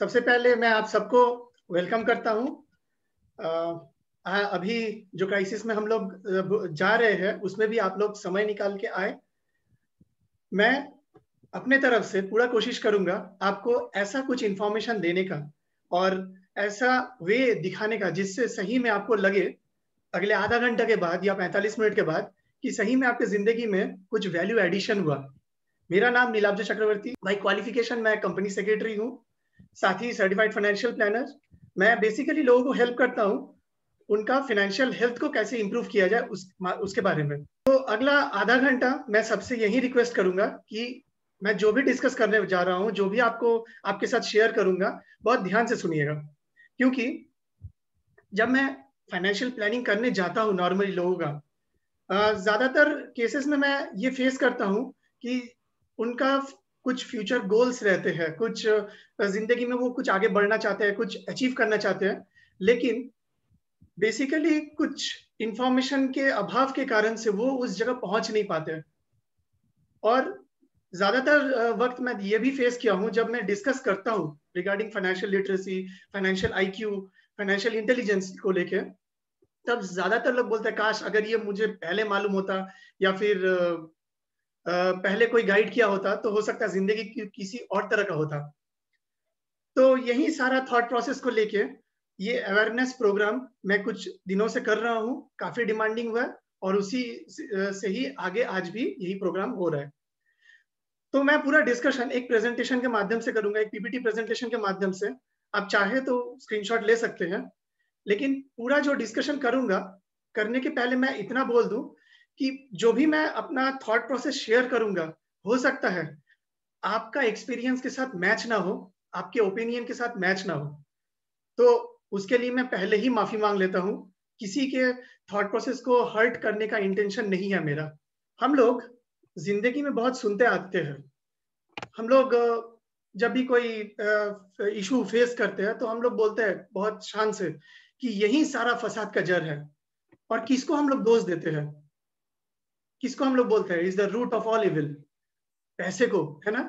सबसे पहले मैं आप सबको वेलकम करता हूँ। अभी जो क्राइसिस में हम लोग जा रहे हैं उसमें भी आप लोग समय निकाल के आए। मैं अपने तरफ से पूरा कोशिश करूंगा आपको ऐसा कुछ इंफॉर्मेशन देने का और ऐसा वे दिखाने का जिससे सही में आपको लगे अगले आधा घंटा के बाद या 45 मिनट के बाद कि सही में आपके जिंदगी में कुछ वैल्यू एडिशन हुआ। मेरा नाम नीलाब्ज चक्रवर्ती, बाई क्वालिफिकेशन मैं कंपनी सेक्रेटरी हूँ, साथ ही सर्टिफाइड फाइनेंशियल प्लानर। मैं बेसिकली लोगों को हेल्प करता हूँ उनका फाइनेंशियल हेल्थ को कैसे इंप्रूव किया जाए उसके बारे में। तो अगला आधा घंटा मैं सबसे यही रिक्वेस्ट करूंगा कि मैं जो भी डिस्कस करने जा रहा हूँ, जो भी आपको आपके साथ शेयर करूंगा, बहुत ध्यान से सुनिएगा। क्योंकि जब मैं फाइनेंशियल प्लानिंग करने जाता हूँ नॉर्मली लोगों का, ज्यादातर केसेस में मैं ये फेस करता हूँ कि उनका कुछ फ्यूचर गोल्स रहते हैं, कुछ जिंदगी में वो कुछ आगे बढ़ना चाहते हैं, कुछ अचीव करना चाहते हैं, लेकिन बेसिकली कुछ इंफॉर्मेशन के अभाव के कारण से वो उस जगह पहुंच नहीं पाते। और ज्यादातर वक्त मैं ये भी फेस किया हूं जब मैं डिस्कस करता हूं regarding financial literacy, financial IQ, financial intelligence को लेके, तब ज्यादातर लोग बोलते हैं काश अगर ये मुझे पहले मालूम होता या फिर पहले कोई गाइड किया होता तो हो सकता है जिंदगी किसी और तरह का होता। तो यही सारा थॉट प्रोसेस को लेके ये अवेयरनेस प्रोग्राम मैं कुछ दिनों से कर रहा हूँ, काफी डिमांडिंग हुआ है और उसी से ही आगे आज भी यही प्रोग्राम हो रहा है। तो मैं पूरा डिस्कशन एक प्रेजेंटेशन के माध्यम से करूंगा, एक पीपीटी प्रेजेंटेशन के माध्यम से। आप चाहे तो स्क्रीनशॉट ले सकते हैं, लेकिन पूरा जो डिस्कशन करूंगा करने के पहले मैं इतना बोल दूं कि जो भी मैं अपना थॉट प्रोसेस शेयर करूंगा, हो सकता है आपका एक्सपीरियंस के साथ मैच ना हो, आपके ओपिनियन के साथ मैच ना हो। तो उसके लिए मैं पहले ही माफी मांग लेता हूं। किसी के थॉट प्रोसेस को हर्ट करने का इंटेंशन नहीं है मेरा। हम लोग जिंदगी में बहुत सुनते आते हैं। हम लोग जब भी कोई इशू फेस करते हैं तो हम लोग बोलते हैं बहुत शान से कि यही सारा फसाद का जड़ है। और किसको हम लोग दोष देते हैं? किसको हम लोग बोलते हैं is the root of all evil? पैसे को, है ना?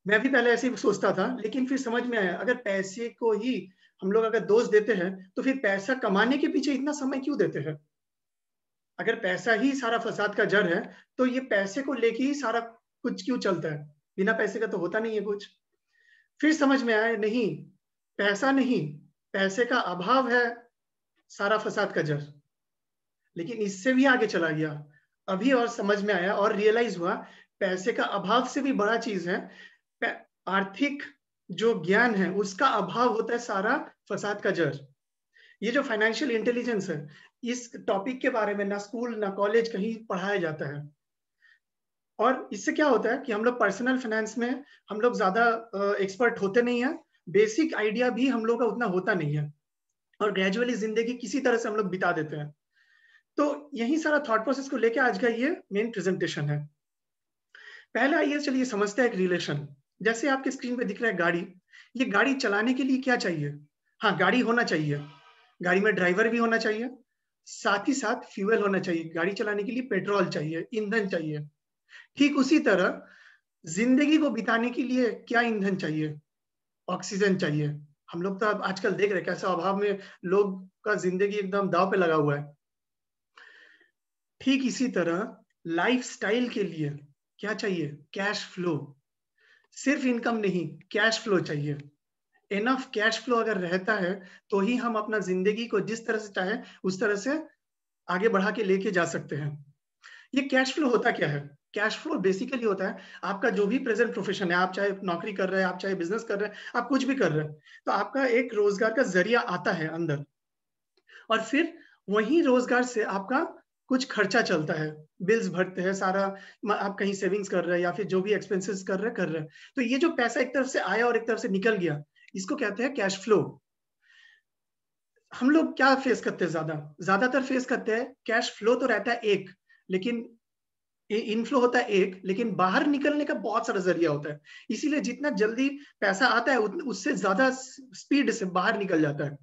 मैं भी पहले ऐसे ही सोचता था, लेकिन फिर समझ में आया अगर पैसे को ही हम लोग अगर दोष देते हैं तो फिर पैसा कमाने के पीछे इतना समय क्यों देते हैं? अगर पैसा ही सारा फसाद का जड़ है तो ये पैसे को लेके ही सारा कुछ क्यों चलता है? बिना पैसे का तो होता नहीं है कुछ। फिर समझ में आया नहीं, पैसा नहीं, पैसे का अभाव है सारा फसाद का जड़। लेकिन इससे भी आगे चला गया अभी और समझ में आया और रियलाइज हुआ पैसे का अभाव से भी बड़ा चीज है आर्थिक जो ज्ञान है उसका अभाव होता है सारा फसाद का जड़। ये जो फाइनेंशियल इंटेलिजेंस है, इस टॉपिक के बारे में ना स्कूल ना कॉलेज कहीं पढ़ाया जाता है। और इससे क्या होता है कि हम लोग पर्सनल फाइनेंस में हम लोग ज्यादा एक्सपर्ट होते नहीं है, बेसिक आइडिया भी हम लोग का उतना होता नहीं है और ग्रेजुअली जिंदगी किसी तरह से हम लोग बिता देते हैं। तो यही सारा थॉट प्रोसेस को लेकर आज का ये मेन प्रेजेंटेशन है। पहले आइए चलिए समझते हैं एक रिलेशन। जैसे आपके स्क्रीन पे दिख रहा है गाड़ी, ये गाड़ी चलाने के लिए क्या चाहिए? हाँ, गाड़ी होना चाहिए, गाड़ी में ड्राइवर भी होना चाहिए, साथ ही साथ फ्यूल होना चाहिए। गाड़ी चलाने के लिए पेट्रोल चाहिए, ईंधन चाहिए। ठीक उसी तरह जिंदगी को बिताने के लिए क्या ईंधन चाहिए? ऑक्सीजन चाहिए। हम लोग तो अब आजकल देख रहे हैं कैसा अभाव में लोग का जिंदगी एकदम दाव पे लगा हुआ है। ठीक इसी तरह लाइफस्टाइल के लिए क्या चाहिए? Cash flow. सिर्फ इनकम नहीं, कैश फ्लो चाहिए। इनफ कैश फ्लो अगर रहता है तो ही हम अपना जिंदगी को जिस तरह से चाहे उस तरह से आगे बढ़ा के लेके जा सकते हैं। ये कैश फ्लो होता क्या है? कैश फ्लो बेसिकली होता है आपका जो भी प्रेजेंट प्रोफेशन है, आप चाहे नौकरी कर रहे हैं, आप चाहे बिजनेस कर रहे हैं, आप कुछ भी कर रहे हैं, तो आपका एक रोजगार का जरिया आता है अंदर और फिर वही रोजगार से आपका कुछ खर्चा चलता है, बिल्स भरते हैं सारा, आप कहीं सेविंग्स कर रहे हैं या फिर जो भी एक्सपेंसेस कर रहे हैं। तो ये जो पैसा एक तरफ से आया और एक तरफ से निकल गया, इसको कहते हैं कैश फ्लो। हम लोग क्या फेस करते हैं? ज्यादातर फेस करते हैं कैश फ्लो तो रहता है एक, लेकिन इनफ्लो होता है एक, लेकिन बाहर निकलने का बहुत सारा जरिया होता है। इसीलिए जितना जल्दी पैसा आता है उससे ज्यादा स्पीड से बाहर निकल जाता है।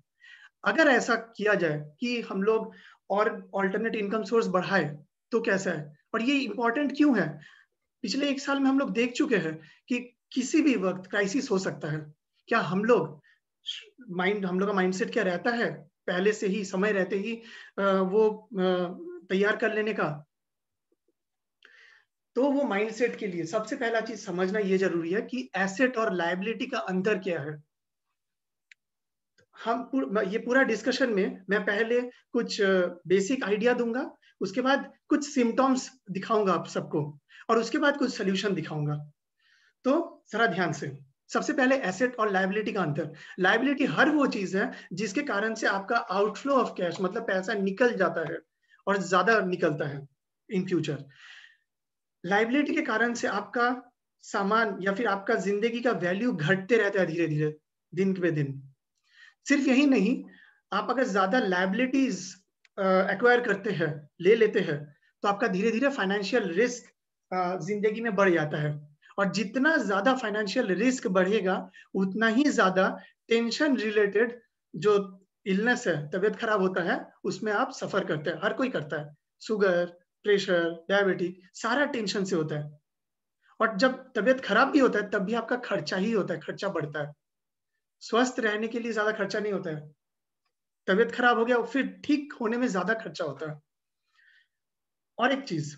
अगर ऐसा किया जाए कि हम लोग और ऑल्टरनेट इनकम सोर्स बढ़ाए तो कैसा है? और ये इंपॉर्टेंट क्यों है? पिछले एक साल में हम लोग देख चुके हैं कि किसी भी वक्त क्राइसिस हो सकता है। क्या हम लोग का माइंडसेट क्या रहता है पहले से ही, समय रहते ही वो तैयार कर लेने का? तो वो माइंडसेट के लिए सबसे पहला चीज समझना ये जरूरी है कि एसेट और लायबिलिटी का अंतर क्या है। ये पूरा डिस्कशन में मैं पहले कुछ बेसिक आइडिया दूंगा, उसके बाद कुछ सिम्टम्स दिखाऊंगा आप सबको, और उसके बाद कुछ सोल्यूशन दिखाऊंगा। तो जरा ध्यान से, सबसे पहले एसेट और लायबिलिटी का अंतर। लायबिलिटी हर वो चीज है जिसके कारण से आपका आउटफ्लो ऑफ कैश, मतलब पैसा निकल जाता है और ज्यादा निकलता है इन फ्यूचर। लायबिलिटी के कारण से आपका सामान या फिर आपका जिंदगी का वैल्यू घटते रहता है धीरे धीरे, दिन पे दिन। सिर्फ यही नहीं, आप अगर ज्यादा लायबिलिटीज एक्वायर करते हैं, ले लेते हैं, तो आपका धीरे धीरे फाइनेंशियल रिस्क जिंदगी में बढ़ जाता है। और जितना ज्यादा फाइनेंशियल रिस्क बढ़ेगा, उतना ही ज्यादा टेंशन रिलेटेड जो इलनेस है, तबीयत खराब होता है, उसमें आप सफर करते हैं। हर कोई करता है, शुगर, प्रेशर, डायबिटीज, सारा टेंशन से होता है। और जब तबीयत खराब भी होता है तब भी आपका खर्चा ही होता है, खर्चा बढ़ता है। स्वस्थ रहने के लिए ज्यादा खर्चा नहीं होता है, तबीयत खराब हो गया फिर ठीक होने में ज्यादा खर्चा होता है। और एक चीज,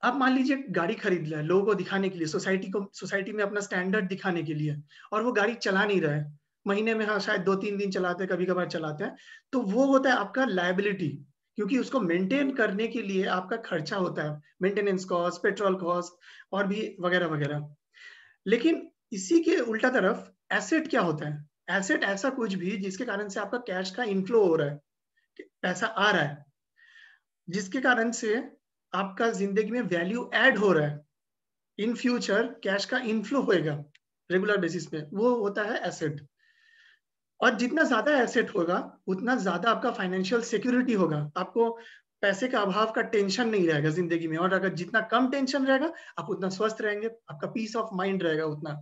आप मान लीजिए गाड़ी खरीद लिया लोगों को दिखाने के लिए, सोसाइटी में अपना स्टैंडर्ड दिखाने के लिए, और वो गाड़ी चला नहीं रहा है, महीने में हाँ शायद 2-3 दिन चलाते हैं, कभी कभार चलाते हैं, तो वो होता है आपका लायबिलिटी। क्योंकि उसको मेंटेन करने के लिए आपका खर्चा होता है, मेंटेनेंस कॉस्ट, पेट्रोल कॉस्ट, और भी वगैरह वगैरह। लेकिन इसी के उल्टा तरफ एसेट क्या होता है? एसेट ऐसा कुछ भी जिसके कारण से आपका कैश का इनफ्लो हो रहा है, पैसा आ रहा है, जिसके कारण से आपका जिंदगी में वैल्यू ऐड हो रहा है, इन फ्यूचर कैश का इनफ्लो होएगा रेगुलर बेसिस पे, वो होता है एसेट। और जितना ज्यादा एसेट होगा उतना ज्यादा आपका फाइनेंशियल सिक्योरिटी होगा, आपको पैसे का अभाव का टेंशन नहीं रहेगा जिंदगी में। और अगर जितना कम टेंशन रहेगा, आप उतना स्वस्थ रहेंगे, आपका पीस ऑफ माइंड रहेगा उतना।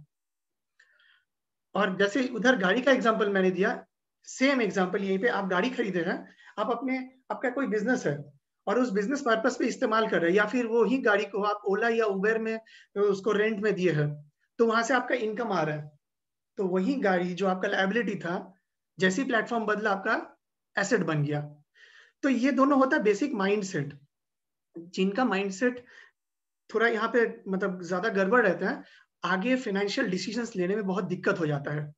और जैसे उधर गाड़ी का एग्जांपल मैंने दिया, सेम एग्जांपल यहीं पे, आप गाड़ी खरीदे हैं, आप आपका कोई बिजनेस है और उस बिजनेस पर्पस पे इस्तेमाल कर रहे हैं, या फिर वो ही गाड़ी को आप ओला या उबेर में उसको रेंट में दिए हैं, तो वहां से आपका इनकम आ रहा है। तो वही गाड़ी जो आपका लायबिलिटी था, जैसी प्लेटफॉर्म बदला आपका एसेट बन गया। तो ये दोनों होता है बेसिक माइंडसेट। जिनका माइंडसेट थोड़ा यहाँ पे मतलब ज्यादा गड़बड़ रहता है, आगे फाइनेंशियल डिसीजंस लेने में बहुत दिक्कत हो जाता है।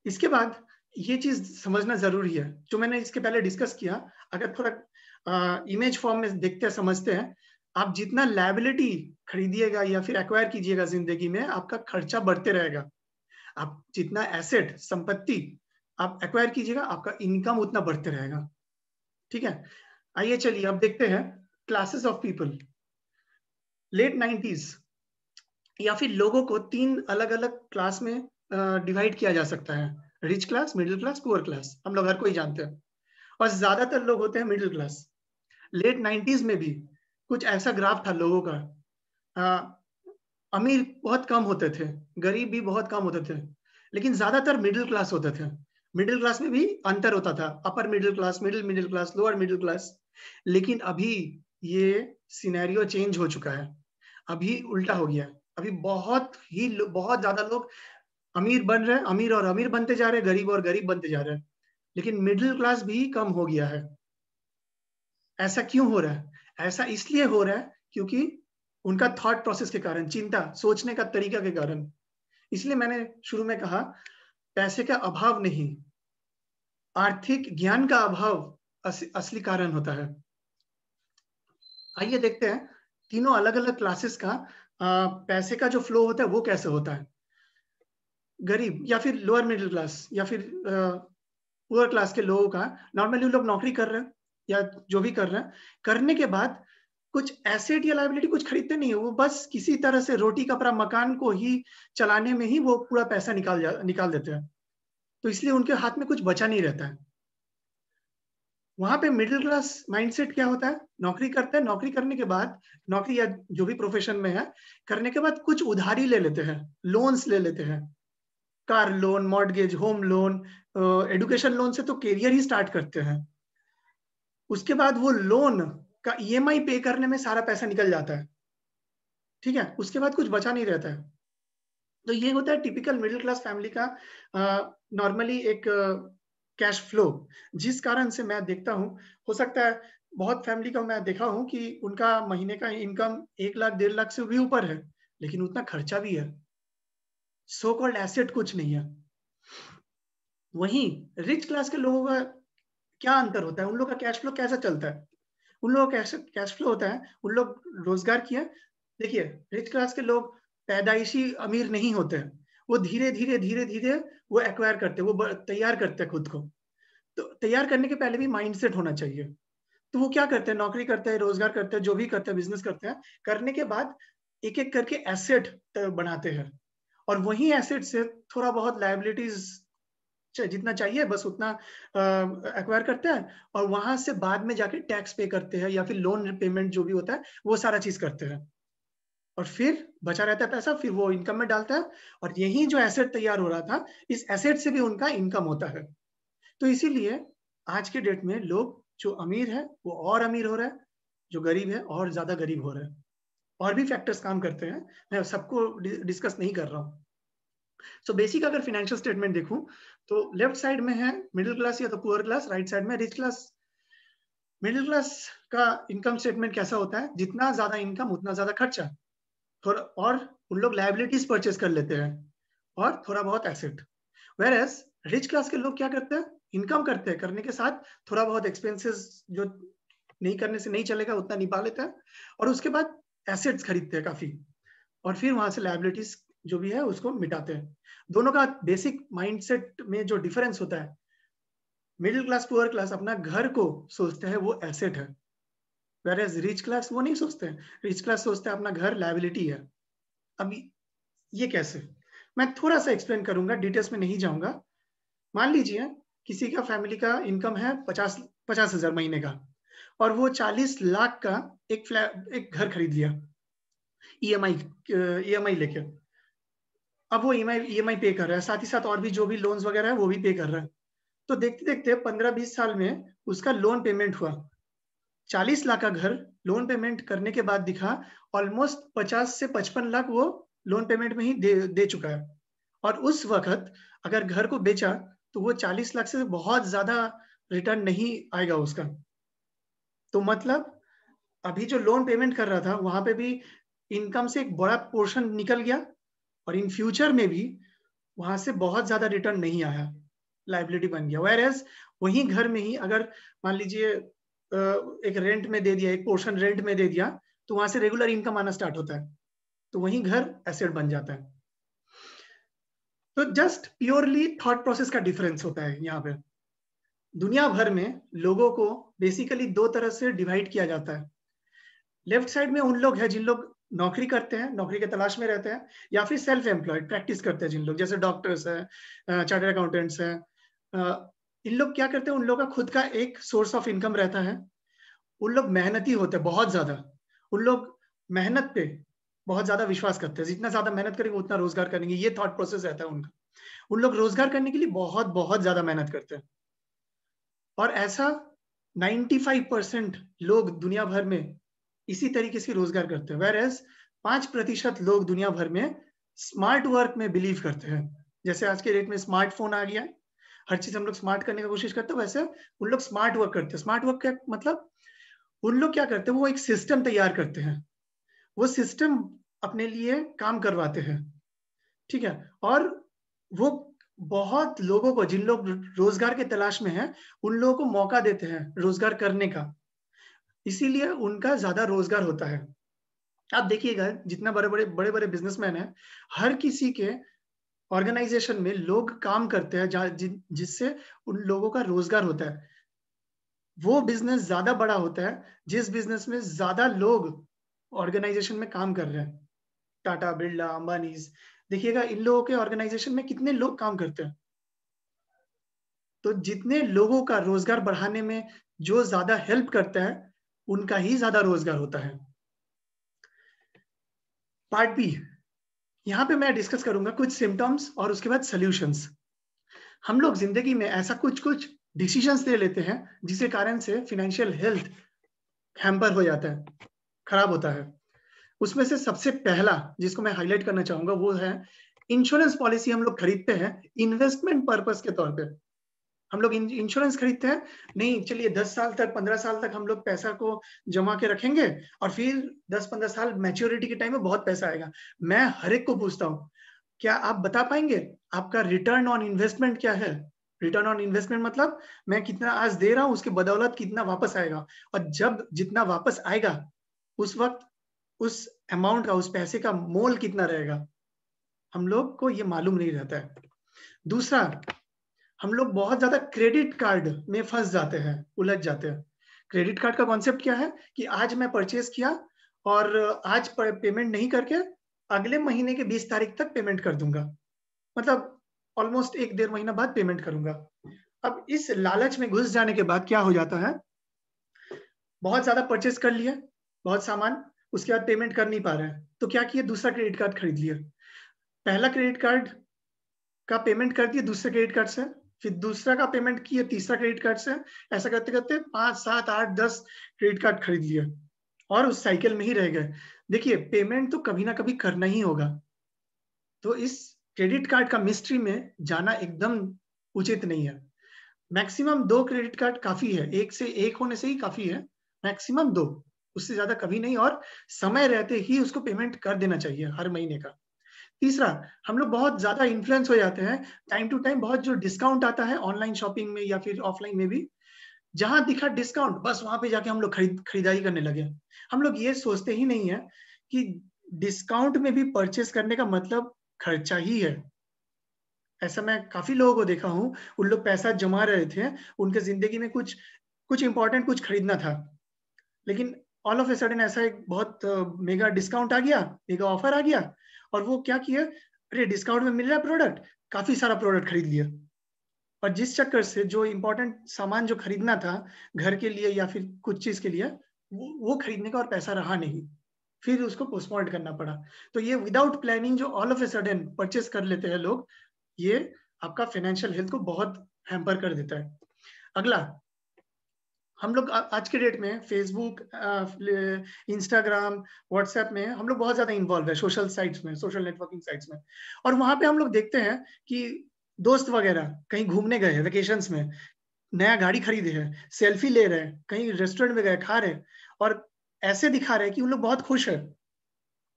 इसके बाद ये चीज समझना जरूरी है जो मैंने इसके पहले डिस्कस किया, अगर थोड़ा इमेज फॉर्म में देखते हैं, समझते हैं, आप जितना लायबिलिटी खरीदिएगा या फिर एक्वायर कीजिएगा जिंदगी में, आपका खर्चा बढ़ते रहेगा। आप जितना एसेट, संपत्ति आप एक्वायर कीजिएगा, आपका इनकम उतना बढ़ते रहेगा। ठीक है, आइए चलिए अब देखते हैं classes of people. Late 90s या फिर लोगों को 3 अलग अलग क्लास में डिवाइड किया जा सकता है, rich class, middle class, poor class, हम लोग हर कोई जानते हैं, और ज्यादातर लोग होते हैं मिडिल क्लास। लेट 90s में भी कुछ ऐसा ग्राफ था लोगों का, अमीर बहुत कम होते थे, गरीब भी बहुत कम होते थे, लेकिन ज्यादातर मिडिल क्लास होते थे। मिडिल क्लास में भी अंतर होता था, upper middle class, middle middle class, lower middle class. लेकिन अभी ये सिनेरियो चेंज हो चुका है, अभी उल्टा हो गया है। अभी बहुत ज्यादा लोग अमीर बन रहे हैं, अमीर और अमीर बनते जा रहे हैं, गरीब और गरीब बनते जा रहे हैं, लेकिन मिडिल क्लास भी कम हो गया है। ऐसा क्यों हो रहा है? ऐसा इसलिए हो रहा है क्योंकि उनका थॉट प्रोसेस के कारण, चिंता, सोचने का तरीका के कारण। इसलिए मैंने शुरू में कहा, पैसे का अभाव नहीं, आर्थिक ज्ञान का अभाव असली कारण होता है। आइए देखते हैं तीनों अलग अलग क्लासेस का पैसे का जो फ्लो होता है वो कैसे होता है। गरीब या फिर लोअर मिडिल क्लास या फिर पुअर क्लास के लोगों का, नॉर्मली लोग नौकरी कर रहे हैं या जो भी कर रहे हैं, करने के बाद कुछ एसेट या लायबिलिटी कुछ खरीदते नहीं है, वो बस किसी तरह से रोटी कपड़ा मकान को ही चलाने में ही वो पूरा पैसा निकाल देते हैं। तो इसलिए उनके हाथ में कुछ बचा नहीं रहता है। वहां पे मिडिल क्लास माइंडसेट क्या होता है, नौकरी करते हैं, नौकरी करने के बाद, नौकरी या जो भी प्रोफेशन में है, करने के बाद कुछ उधारी ले लेते हैं, लोन्स ले लेते हैं, car loan, mortgage, home loan, education loan से तो करियर ही स्टार्ट करते हैं। उसके बाद वो लोन का ईएमआई पे करने में सारा पैसा निकल जाता है। ठीक है, उसके बाद कुछ बचा नहीं रहता है। तो ये होता है टिपिकल मिडिल क्लास फैमिली का नॉर्मली एक कैश फ्लो, जिस कारण से मैं देखता हूँ, हो सकता है बहुत फैमिली का मैं देखा हूँ कि उनका महीने का इनकम 1 लाख 1.5 लाख से भी ऊपर है, लेकिन उतना खर्चा भी है, सो कॉल्ड एसेट कुछ नहीं है। वहीं रिच क्लास के लोगों का क्या अंतर होता है, उन लोगों का कैश फ्लो कैसा चलता है? उन लोगों का कैश फ्लो होता है, उन लोग रोजगार किया। देखिए, रिच क्लास के लोग पैदाइशी अमीर नहीं होते हैं, वो धीरे धीरे धीरे धीरे वो एक्वायर करते हैं, वो तैयार करते हैं खुद को। तो तैयार करने के पहले भी माइंडसेट होना चाहिए। तो वो क्या करते हैं, नौकरी करते हैं, रोजगार करते हैं, जो भी करते हैं, बिजनेस करते हैं, करने के बाद एक एक करके एसेट बनाते हैं, और वही एसेट से थोड़ा बहुत लायबिलिटीज जितना चाहिए बस उतना एक्वायर करते हैं, और वहां से बाद में जाके टैक्स पे करते हैं या फिर लोन पेमेंट जो भी होता है वो सारा चीज करते हैं, और फिर बचा रहता है पैसा, फिर वो इनकम में डालता है, और यही जो एसेट तैयार हो रहा था, इस एसेट से भी उनका इनकम होता है। तो इसीलिए आज के डेट में लोग जो अमीर है वो और अमीर हो रहा है, जो गरीब है और ज्यादा गरीब हो रहा है। और भी फैक्टर्स काम करते हैं, मैं सबको डिस्कस नहीं कर रहा हूँ। सो बेसिक अगर फाइनेंशियल स्टेटमेंट देखूं तो लेफ्ट साइड में है मिडिल क्लास या तो पुअर क्लास, राइट साइड में रिच क्लास। मिडिल क्लास का इनकम स्टेटमेंट कैसा होता है, जितना ज्यादा इनकम उतना ज्यादा खर्चा, थोड़ा, और उन लोग लायबिलिटीज परचेज कर लेते हैं और थोड़ा बहुत asset. Whereas rich class के लोग क्या करते हैं, इनकम करते हैं, करने के साथ थोड़ा बहुत एक्सपेंसेस जो नहीं करने से नहीं चलेगा उतना निभा लेते हैं, और उसके बाद एसेट्स खरीदते हैं काफी, और फिर वहां से लायबिलिटीज जो भी है उसको मिटाते हैं। दोनों का बेसिक माइंडसेट में जो डिफरेंस होता है, मिडिल क्लास पुअर क्लास अपना घर को सोचते हैं वो एसेट है, वेयर रिच क्लास वो नहीं सोचते हैं। रिच क्लास सोचते हैं अपना घर लायबिलिटी है। अब ये कैसे, मैं थोड़ा सा एक्सप्लेन करूंगा, डिटेल्स में नहीं जाऊंगा। मान लीजिए किसी का फैमिली का इनकम है 50,000 महीने का, और वो 40 लाख का एक घर खरीद लिया ईएमआई लेके। अब वो ईएमआई पे कर रहा है, साथ ही साथ और भी जो भी लोन्स वगैरह है वो भी पे कर रहा है। तो देखते देखते 15-20 साल में उसका लोन पेमेंट हुआ, 40 लाख का घर लोन पेमेंट करने के बाद दिखा ऑलमोस्ट 50 से 55 लाख वो लोन पेमेंट में ही दे चुका है। और उस वक्त अगर घर को बेचा तो वो 40 लाख से बहुत ज्यादा रिटर्न नहीं आएगा उसका। तो मतलब अभी जो लोन पेमेंट कर रहा था वहां पे भी इनकम से एक बड़ा पोर्शन निकल गया, और इन फ्यूचर में भी वहां से बहुत ज्यादा रिटर्न नहीं आया, लाइबिलिटी बन गया। वेयर एज वही घर में ही अगर मान लीजिए एक रेंट में दे दिया, एक पोर्शन रेंट में दे दिया, तो वहां से रेगुलर इनकम आना स्टार्ट होता है, तो वही घर एसेट बन जाता है। तो जस्ट प्योरली थॉट प्रोसेस का डिफरेंस होता है यहाँ पे। दुनिया भर में लोगों को बेसिकली दो तरह से डिवाइड किया जाता है। लेफ्ट साइड में उन लोग हैं जिन लोग नौकरी करते हैं, नौकरी के तलाश में रहते हैं, या फिर सेल्फ एम्प्लॉयड प्रैक्टिस करते हैं जिन लोग, जैसे डॉक्टर्स हैं, चार्टर्ड अकाउंटेंट्स हैं। इन लोग क्या करते हैं, उन लोग का खुद का एक सोर्स ऑफ इनकम रहता है। उन लोग मेहनती होते हैं बहुत ज्यादा, उन लोग मेहनत पे बहुत ज्यादा विश्वास करते हैं, जितना ज्यादा मेहनत करेंगे उतना रोजगार करेंगे, ये थॉट प्रोसेस रहता है उनका। उन लोग रोजगार करने के लिए बहुत बहुत ज्यादा मेहनत करते हैं, और ऐसा 95% लोग दुनिया भर में इसी तरीके से रोजगार करते हैं। वेर एज 5% लोग दुनिया भर में स्मार्ट वर्क में बिलीव करते हैं। जैसे आज के डेट में स्मार्टफोन आ गया है, हर चीज हम लोग स्मार्ट करने की कोशिश करते हैं, वैसे उन लोग स्मार्ट वर्क करते हैं। स्मार्ट वर्क का मतलब उन लोग क्या करते हैं, वो एक सिस्टम तैयार करते हैं, वो सिस्टम अपने लिए काम करवाते हैं, ठीक है। और वो बहुत लोगों को, जिन लोग रोजगार के तलाश में हैं, उन लोगों को मौका देते हैं रोजगार करने का, इसीलिए उनका ज्यादा रोजगार होता है। आप देखिएगा जितना बड़े बड़े बिजनेसमैन हैं, हर किसी के ऑर्गेनाइजेशन में लोग काम करते हैं जिससे उन लोगों का रोजगार होता है। वो बिजनेस ज्यादा बड़ा होता है जिस बिजनेस में ज्यादा लोग ऑर्गेनाइजेशन में काम कर रहे हैं। टाटा, बिरला, अंबानीज, देखिएगा इन लोगों के ऑर्गेनाइजेशन में कितने लोग काम करते हैं। तो जितने लोगों का रोजगार बढ़ाने में जो ज्यादा हेल्प करता है, उनका ही ज्यादा रोजगार होता है। पार्ट बी, यहाँ पे मैं डिस्कस करूंगा कुछ सिम्टम्स और उसके बाद सॉल्यूशंस। हम लोग जिंदगी में ऐसा कुछ कुछ डिसीजंस ले लेते हैं जिसके कारण से फाइनेंशियल हेल्थ हैम्पर हो जाता है, खराब होता है। उसमें से सबसे पहला जिसको मैं हाईलाइट करना चाहूंगा वो है इंश्योरेंस पॉलिसी हम लोग खरीदते हैं इन्वेस्टमेंट पर्पस के तौर पे। हम लोग इंश्योरेंस खरीदते हैं, नहीं चलिए 10 साल तक 15 साल तक हम लोग पैसा को जमा के रखेंगे और फिर 10-15 साल मैच्योरिटी के टाइम में बहुत पैसा आएगा। मैं हर एक को पूछता हूँ, क्या आप बता पाएंगे आपका रिटर्न ऑन इन्वेस्टमेंट क्या है? रिटर्न ऑन इन्वेस्टमेंट मतलब मैं कितना आज दे रहा हूँ, उसके बदौलत कितना वापस आएगा, और जब जितना वापस आएगा उस वक्त उस अमाउंट का, उस पैसे का मोल कितना रहेगा, हम लोग को ये मालूम नहीं रहता है। दूसरा, हम लोग बहुत ज्यादा क्रेडिट कार्ड में फंस जाते हैं, उलझ जाते हैं। क्रेडिट कार्ड का कॉन्सेप्ट क्या है कि आज मैं परचेज किया और आज पेमेंट नहीं करके अगले महीने के 20 तारीख तक पेमेंट कर दूंगा, मतलब ऑलमोस्ट 1-1.5 महीना बाद पेमेंट करूंगा। अब इस लालच में घुस जाने के बाद क्या हो जाता है, बहुत ज्यादा परचेज कर लिए बहुत सामान, उसके बाद पेमेंट कर नहीं पा रहे हैं, तो क्या किए, दूसरा क्रेडिट कार्ड खरीद लिया। पहला क्रेडिट कार्ड का पेमेंट कर दिए दूसरे क्रेडिट कार्ड से, फिर दूसरा का पेमेंट किए तीसरा क्रेडिट कार्ड से, ऐसा करते करते 5, 7, 8, 10 क्रेडिट कार्ड खरीद लिए और उस साइकिल में ही रह गए। देखिए पेमेंट तो कभी ना कभी करना ही होगा, तो इस क्रेडिट कार्ड का मिस्ट्री में जाना एकदम उचित नहीं है। मैक्सिमम 2 क्रेडिट कार्ड काफी है, एक से एक होने से ही काफी है, मैक्सिमम 2, उससे ज्यादा कभी नहीं, और समय रहते ही उसको पेमेंट कर देना चाहिए हर महीने का। तीसरा, हम लोग बहुत ज्यादा इन्फ्लुएंस हो जाते हैं टाइम टू टाइम, बहुत जो डिस्काउंट आता है ऑनलाइन शॉपिंग में या फिर ऑफलाइन में भी, जहां दिखा डिस्काउंट बस वहां पे जाके हम लोग खरीदारी करने लगे। हम लोग ये सोचते ही नहीं है कि डिस्काउंट में भी परचेस करने का मतलब खर्चा ही है। ऐसा मैं काफी लोगों को देखा हूँ, उन लोग पैसा जमा रहे थे, उनके जिंदगी में कुछ कुछ इंपॉर्टेंट कुछ खरीदना था, लेकिन ऑल ऑफ ए सडन ऐसा एक बहुत मेगा डिस्काउंट आ गया, मेगा ऑफर आ गया, और वो क्या किया, अरे डिस्काउंट में मिल रहा है प्रोडक्ट, काफी सारा प्रोडक्ट खरीद लिया। और जिस चक्कर से जो इंपॉर्टेंट सामान जो खरीदना था घर के लिए या फिर कुछ चीज के लिए, वो खरीदने का और पैसा रहा नहीं, फिर उसको पोस्टपोन करना पड़ा। तो ये विदाउट प्लानिंग जो all of a sudden purchase कर लेते हैं लोग, ये आपका फाइनेंशियल हेल्थ को बहुत हैम्पर कर देता है। अगला, हम लोग आज के डेट में फेसबुक, इंस्टाग्राम, व्हाट्सएप में हम लोग बहुत ज्यादा इन्वॉल्व है, सोशल साइट्स में, सोशल नेटवर्किंग साइट्स में, और वहां पे हम लोग देखते हैं कि दोस्त वगैरह कहीं घूमने गए हैं वेकेशंस में, नया गाड़ी खरीदे हैं, सेल्फी ले रहे हैं, कहीं रेस्टोरेंट में गए खा रहे हैं, और ऐसे दिखा रहे हैं कि उन लोग बहुत खुश है,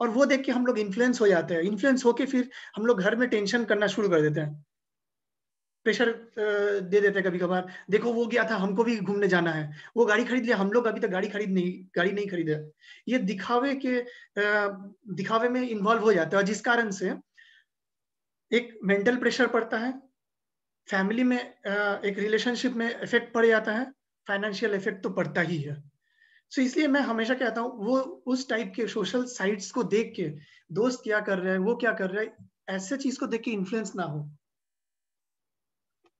और वो देख के हम लोग इन्फ्लुएंस हो जाते हैं। इन्फ्लुएंस होके फिर हम लोग घर में टेंशन करना शुरू कर देते हैं, प्रेशर दे देते हैं कभी कभार, देखो वो गया था हमको भी घूमने जाना है, वो गाड़ी खरीद लिया, हम लोग अभी तक गाड़ी नहीं खरीदे। ये दिखावे में इन्वॉल्व हो जाते हैं, और जिस कारण से एक मेंटल प्रेशर पड़ता है, फैमिली में एक रिलेशनशिप में इफेक्ट पड़ जाता है, फाइनेंशियल इफेक्ट तो पड़ता ही है। सो इसलिए मैं हमेशा कहता हूँ, वो उस टाइप के सोशल साइट्स को देख के, दोस्त क्या कर रहे हैं, वो क्या कर रहे हैं, ऐसे चीज को देख के इन्फ्लुएंस ना हो।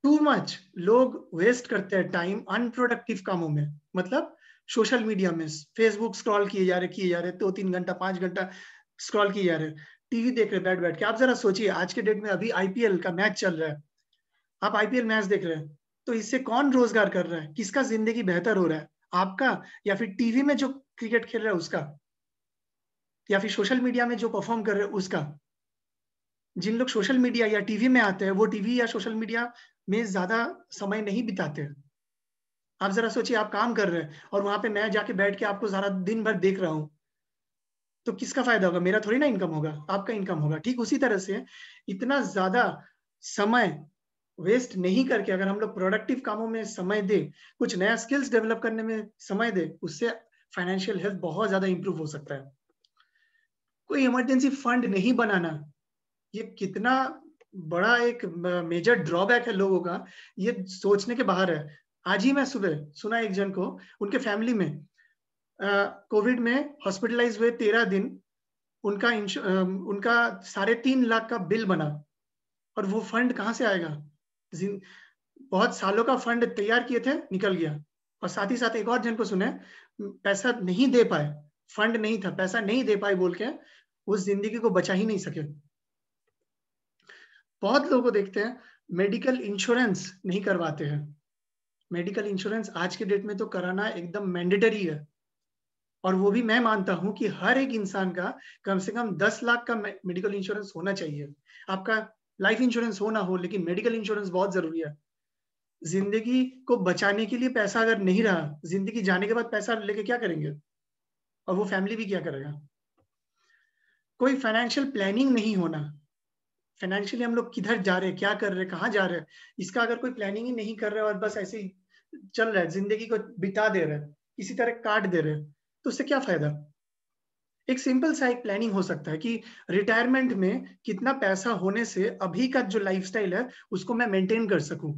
टू मच लोग वेस्ट करते हैं टाइम अनप्रोडक्टिव कामों में, मतलब सोशल मीडिया में, फेसबुक स्क्रॉल किए जा रहे 2-3 घंटा 5 घंटा स्क्रॉल किए जा रहे, टीवी देख रहे बैठ बैठ के। आप जरा सोचिए, आज के डेट में अभी आईपीएल का मैच चल रहा है, आप आईपीएल मैच देख रहे हैं, तो इससे कौन रोजगार कर रहा है, किसका जिंदगी बेहतर हो रहा है, आपका या फिर टीवी में जो क्रिकेट खेल रहा है उसका, या फिर सोशल मीडिया में जो परफॉर्म कर रहे हैं उसका? जिन लोग सोशल मीडिया या टीवी में आते हैं वो टीवी या सोशल मीडिया में ज्यादा समय नहीं बिताते हैं। आप जरा सोचिए, आप काम कर रहे हैं और वहां पे मैं जाके बैठ के आपको सारा दिन भर देख रहा हूं, तो किसका फायदा होगा? मेरा थोड़ी ना इनकम होगा, आपका इनकम होगा। ठीक उसी तरह से इतना ज्यादा समय वेस्ट नहीं करके अगर हम लोग प्रोडक्टिव कामों में समय दे, कुछ नया स्किल्स डेवलप करने में समय दे, उससे फाइनेंशियल हेल्थ बहुत ज्यादा इंप्रूव हो सकता है। कोई इमरजेंसी फंड नहीं बनाना, ये कितना बड़ा एक मेजर ड्रॉबैक है लोगों का, ये सोचने के बाहर है। आज ही मैं सुबह सुना एक जन को, उनके फैमिली में कोविड में हॉस्पिटलाइज हुए 13 दिन, उनका 3.5 लाख का बिल बना, और वो फंड कहाँ से आएगा? बहुत सालों का फंड तैयार किए थे, निकल गया। और साथ ही साथ एक और जन को सुने, पैसा नहीं दे पाए, फंड नहीं था, पैसा नहीं दे पाए बोल के उस जिंदगी को बचा ही नहीं सके। बहुत लोगों को देखते हैं मेडिकल इंश्योरेंस नहीं करवाते हैं। मेडिकल इंश्योरेंस आज के डेट में तो कराना एकदम मैंडेटरी है। और वो भी मैं मानता हूं कि हर एक इंसान का कम से कम 10 लाख का मेडिकल इंश्योरेंस होना चाहिए। आपका लाइफ इंश्योरेंस हो ना हो, लेकिन मेडिकल इंश्योरेंस बहुत जरूरी है। जिंदगी को बचाने के लिए पैसा अगर नहीं रहा, जिंदगी जाने के बाद पैसा लेके क्या करेंगे, और वो फैमिली भी क्या करेगा। कोई फाइनेंशियल प्लानिंग नहीं होना, फाइनेंशियली हम लोग किधर जा रहे हैं, क्या कर रहे हैं, कहाँ जा रहे हैं, इसका अगर कोई प्लानिंग ही नहीं कर रहे और बस ऐसे ही चल रहा है, जिंदगी को बिता दे रहे हैं, किसी तरह काट दे रहे हैं, तो उससे क्या फायदा। एक सिंपल सा एक प्लानिंग हो सकता है कि रिटायरमेंट में कितना पैसा होने से अभी का जो लाइफस्टाइल है उसको मैं मेंटेन कर सकूं।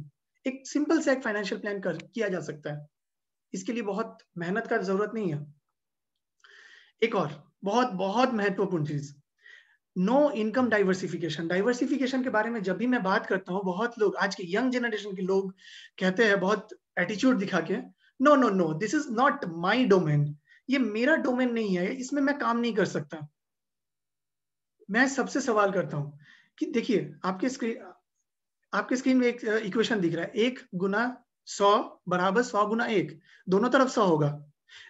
एक सिंपल सा एक फाइनेंशियल प्लान कर किया जा सकता है। इसके लिए बहुत मेहनत का जरूरत नहीं है। एक और बहुत बहुत महत्वपूर्ण चीज, नो इनकम डाइवर्सिफिकेशन। डाइवर्सिफिकेशन के बारे में जब भी मैं बात करता हूँ, बहुत लोग आज के यंग जनरेशन के लोग कहते हैं बहुत एटीट्यूड दिखा के, no no no, this is not my domain, ये मेरा डोमेन नहीं है, इसमें मैं काम नहीं कर सकता। मैं सबसे सवाल करता हूं कि देखिए आपके स्क्रीन में एक इक्वेशन दिख रहा है, 1 × 100 बराबर 100 × 1, दोनों तरफ 100 होगा,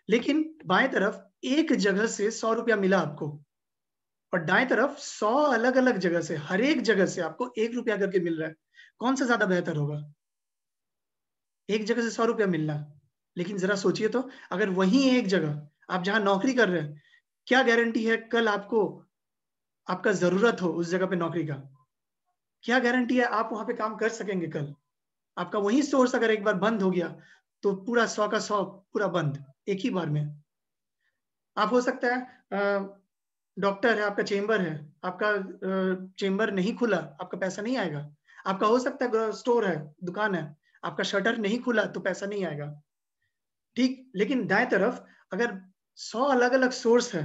लेकिन बाएं तरफ एक जगह से 100 रुपया मिला आपको, और दाएं तरफ 100 अलग अलग जगह से, हर एक जगह से आपको 1 रुपया करके मिल रहा है। कौन सा ज्यादा बेहतर होगा? एक जगह से 100 रुपया मिलना। लेकिन जरा सोचिए तो, अगर वही एक जगह आप जहां नौकरी कर रहे हैं, क्या गारंटी है कल आपको आपका जरूरत हो उस जगह पे नौकरी का? क्या गारंटी है आप वहां पे काम कर सकेंगे कल? आपका वही सोर्स अगर एक बार बंद हो गया तो पूरा 100 का 100 पूरा बंद एक ही बार में। आप हो सकता है डॉक्टर है, आपका चेम्बर है, आपका चेम्बर नहीं खुला, आपका पैसा नहीं आएगा। आपका हो सकता है स्टोर है, दुकान है, आपका शटर नहीं खुला तो पैसा नहीं आएगा। ठीक, लेकिन दाएं तरफ अगर 100 अलग अलग सोर्स है,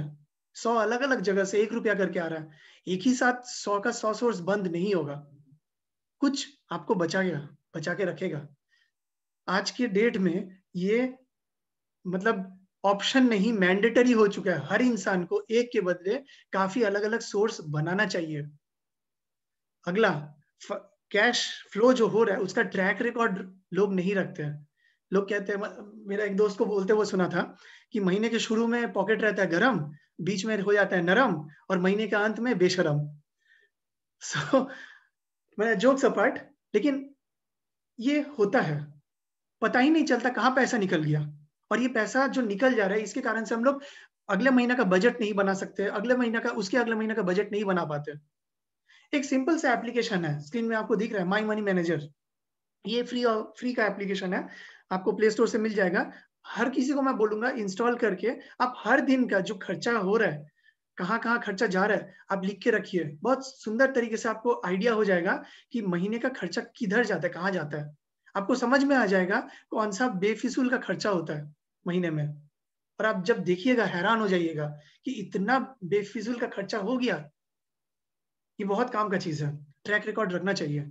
100 अलग अलग जगह से 1 रुपया करके आ रहा है, एक ही साथ 100 का 100 सोर्स बंद नहीं होगा, कुछ आपको बचाएगा, बचा के रखेगा। आज के डेट में ये मतलब ऑप्शन नहीं, मैंडेटरी हो चुका है। हर इंसान को एक के बदले काफी अलग अलग सोर्स बनाना चाहिए। अगला, कैश फ्लो जो हो रहा है उसका ट्रैक रिकॉर्ड लोग नहीं रखते हैं। लोग कहते हैं, मेरा एक दोस्त को बोलते हुए सुना था कि महीने के शुरू में पॉकेट रहता है गरम, बीच में हो जाता है नरम, और महीने के अंत में बेशरम। सो मैं जोक्स अपार्ट, लेकिन ये होता है, पता ही नहीं चलता कहाँ पैसा निकल गया। और ये पैसा जो निकल जा रहा है, इसके कारण से हम लोग अगले महीना का बजट नहीं बना सकते, अगले महीना का, उसके अगले महीना का बजट नहीं बना पाते। एक सिंपल सा एप्लीकेशन है, स्क्रीन में आपको दिख रहा है, माई मनी मैनेजर। ये फ्री का एप्लीकेशन है, आपको प्ले स्टोर से मिल जाएगा। हर किसी को मैं बोलूंगा इंस्टॉल करके आप हर दिन का जो खर्चा हो रहा है, कहाँ कहाँ खर्चा जा रहा है, आप लिख के रखिए। बहुत सुंदर तरीके से आपको आइडिया हो जाएगा कि महीने का खर्चा किधर जाता है, कहाँ जाता है। आपको समझ में आ जाएगा कौन सा बेफिजूल का खर्चा होता है महीने में। और आप जब देखिएगा हैरान हो जाइएगा कि इतना बेफिजूल का खर्चा हो गया। ये बहुत काम का चीज है, ट्रैक रिकॉर्ड रखना चाहिए।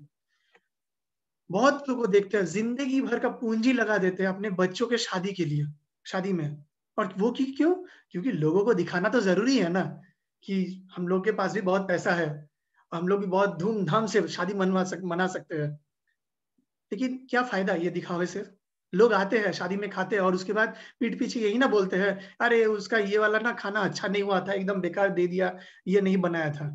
बहुत लोगों को देखते हैं जिंदगी भर का पूंजी लगा देते हैं अपने बच्चों के शादी के लिए, शादी में। और वो क्यों? क्योंकि लोगों को दिखाना तो जरूरी है ना कि हम लोग के पास भी बहुत पैसा है, हम लोग भी बहुत धूमधाम से शादी मना सकते हैं। लेकिन क्या फायदा ये दिखावे से? लोग आते हैं शादी में, खाते हैं, और उसके बाद पीठ पीछे यही ना बोलते हैं, अरे उसका ये वाला ना खाना अच्छा नहीं हुआ था, एकदम बेकार दे दिया, ये नहीं बनाया था।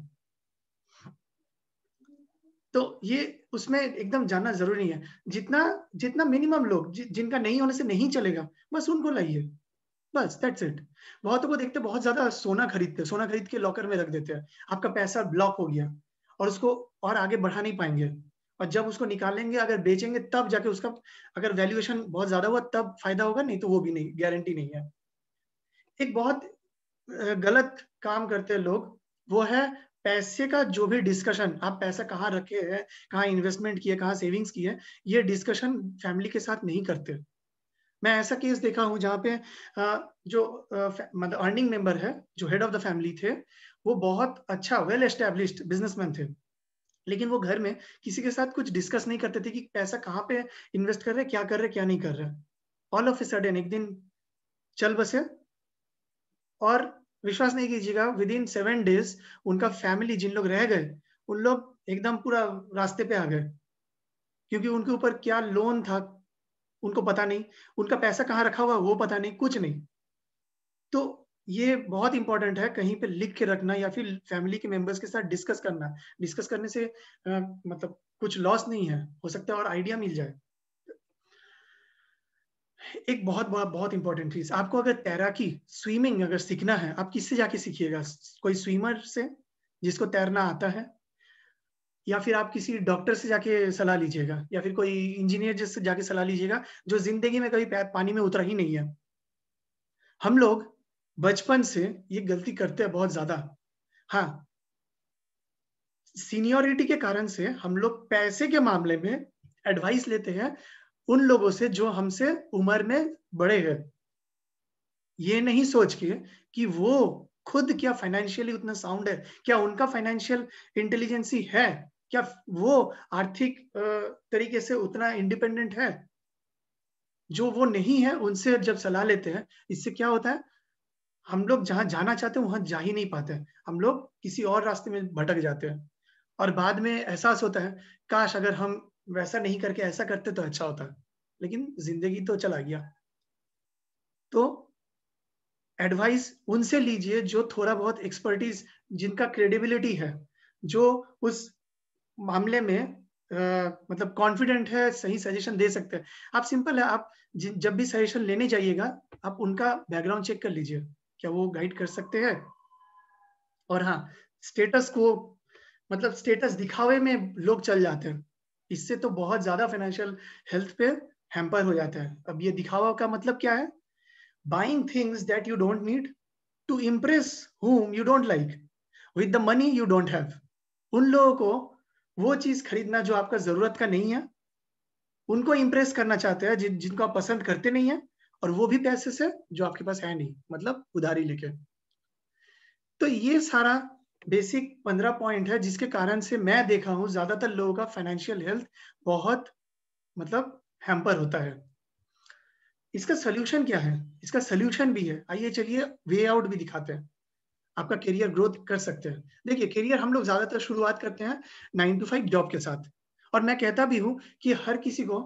तो ये उसमें एकदम जानना जरूरी है। जितना जितना मिनिमम लोग जिनका नहीं होने से नहीं चलेगा, बस उनको लाइए, बस दैट्स इट। बहुतों को देखते बहुत ज्यादा सोना खरीदते, सोना खरीद के लॉकर में रख देते हैं, आपका पैसा ब्लॉक हो गया और उसको और आगे बढ़ा नहीं पाएंगे। और जब उसको निकालेंगे, अगर बेचेंगे तब जाके उसका अगर वैल्यूएशन बहुत ज्यादा हुआ तब फायदा होगा, नहीं तो वो भी नहीं, गारंटी नहीं है। एक बहुत गलत काम करते हैं लोग, वो है पैसे का जो भी डिस्कशन, आप पैसा कहाँ रखे हैं, कहाँ इन्वेस्टमेंट किए, कहाँ सेविंग्स किए, ये डिस्कशन फैमिली के साथ नहीं करते। मैं ऐसा केस देखा हूँ जहाँ पे जो मतलब अर्निंग मेंबर है, जो हेड ऑफ द फैमिली थे, वो बहुत अच्छा वेल एस्टेब्लिश्ड बिजनेसमैन थे, लेकिन वो घर में किसी के साथ कुछ डिस्कस नहीं करते थे कि पैसा कहाँ पे इन्वेस्ट कर रहे, क्या कर रहे, क्या नहीं कर रहे। ऑल ऑफ ए सडन एक दिन चल बसे, और विश्वास नहीं कीजिएगा, विद इन 7 डेज उनका फैमिली, जिन लोग रह गए, उन लोग एकदम पूरा रास्ते पे आ गए। क्योंकि उनके ऊपर क्या लोन था उनको पता नहीं, उनका पैसा कहाँ रखा हुआ वो पता नहीं, कुछ नहीं। तो ये बहुत इंपॉर्टेंट है, कहीं पे लिख के रखना या फिर फैमिली के मेंबर्स के साथ डिस्कस करना। डिस्कस करने से मतलब कुछ लॉस नहीं है, हो सकता है और आइडिया मिल जाए। एक बहुत इंपॉर्टेंट चीज, आपको अगर तैराकी, स्विमिंग अगर सीखना है, आप किससे जाके सीखिएगा? कोई स्विमर से जिसको तैरना आता है, या फिर आप किसी डॉक्टर से जाके सलाह लीजिएगा, या फिर कोई इंजीनियर जिससे जाके सलाह लीजिएगा जो जिंदगी में कभी पानी में उतरा ही नहीं है। हम लोग बचपन से ये गलती करते हैं बहुत ज्यादा। हाँ, सीनियोरिटी के कारण से हम लोग पैसे के मामले में एडवाइस लेते हैं उन लोगों से जो हमसे उम्र में बड़े हैं, ये नहीं सोच के कि वो खुद क्या फाइनेंशियली उतना साउंड है, क्या उनका फाइनेंशियल इंटेलिजेंसी है, क्या वो आर्थिक तरीके से उतना इंडिपेंडेंट है। जो वो नहीं है उनसे जब सलाह लेते हैं, इससे क्या होता है, हम लोग जहाँ जाना चाहते हैं वहां जा ही नहीं पाते हैं, हम लोग किसी और रास्ते में भटक जाते हैं, और बाद में एहसास होता है काश अगर हम वैसा नहीं करके ऐसा करते तो अच्छा होता, लेकिन जिंदगी तो चला गया। तो एडवाइस उनसे लीजिए जो थोड़ा बहुत एक्सपर्टीज, जिनका क्रेडिबिलिटी है, जो उस मामले में मतलब कॉन्फिडेंट है, सही सजेशन दे सकते हैं। आप सिंपल है, आप जब भी सजेशन लेने जाइएगा, आप उनका बैकग्राउंड चेक कर लीजिए, क्या वो गाइड कर सकते हैं। और हाँ, स्टेटस को मतलब स्टेटस दिखावे में लोग चल जाते हैं, इससे तो बहुत ज्यादा फाइनेंशियल हेल्थ पे हैम्पर हो जाता है। अब ये दिखावा का मतलब क्या है? Buying things that you don't need to impress whom you don't like with the money you don't have। उन लोगों को वो चीज खरीदना जो आपका जरूरत का नहीं है, उनको इम्प्रेस करना चाहते हैं जिनको आप पसंद करते नहीं है, और वो भी पैसे से जो आपके पास है नहीं, मतलब उधारी लेके। तो ये सारा बेसिक 15 पॉइंट है जिसके कारण से मैं देखा हूं ज्यादातर लोगों का फाइनेंशियल हेल्थ बहुत मतलब हैम्पर होता है। इसका सोल्यूशन क्या है? इसका सोल्यूशन भी है, आइए चलिए वे आउट भी दिखाते हैं। आपका करियर ग्रोथ कर सकते हैं। देखिए, करियर हम लोग ज्यादातर शुरुआत करते हैं 9 to 5 जॉब के साथ, और मैं कहता भी हूं कि हर किसी को